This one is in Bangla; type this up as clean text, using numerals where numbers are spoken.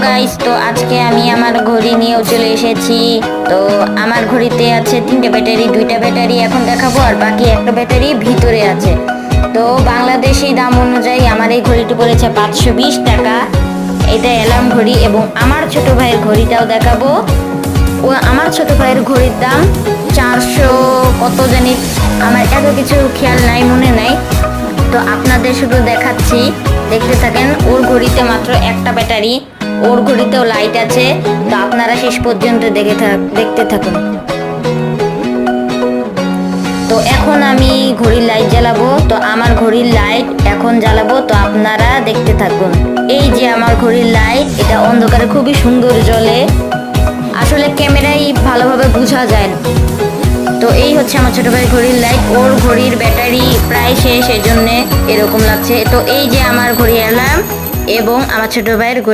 গাইস, তো আজকে আমি আমার ঘড়ি নিয়েও চলে এসেছি। তো আমার ঘড়িতে আছে 3টে ব্যাটারি, 2টা ব্যাটারি এখন দেখাবো, আর বাকি একটা ব্যাটারি ভিতরে আছে। তো বাংলাদেশি দাম অনুযায়ী আমার এই ঘড়িটি পড়েছে 520 টাকা। এটা অ্যালার্ম ঘড়ি, এবং আমার ছোট ভাইয়ের ঘড়িটাও দেখাবো। ও আমার ছোট ভাইয়ের ঘড়ির দাম 400 কত জানি, আমার এত কিছু খেয়াল নাই, মনে নাই। তো আপনাদের শুধু দেখাচ্ছি, দেখতে থাকেন। ওর ঘড়িতে মাত্র একটা ব্যাটারি, ওর ঘড়িতেও লাইট আছে। তো আপনারা শেষ পর্যন্ত দেখতে থাকুন। তো এখন আমি ঘড়ির লাইট জ্বালাবো। তো আমার ঘড়ির লাইট এখন জ্বালাবো, তো আপনারা দেখতে থাকুন। এই যে আমার ঘড়ির লাইট, এটা অন্ধকারে খুবই সুন্দর জ্বলে, আসলে ক্যামেরায় ভালোভাবে বোঝা যায় না। তো এই হচ্ছে আমার ছোট ভাইয়ের ঘড়ির লাইট। ওর ঘড়ির ব্যাটারি প্রায় শেষ, এজন্য এরকম লাগছে। তো এই যে আমার ঘড়ি অ্যালার্ম এবং আমার ছোট ভাইয়ের ঘড়ি।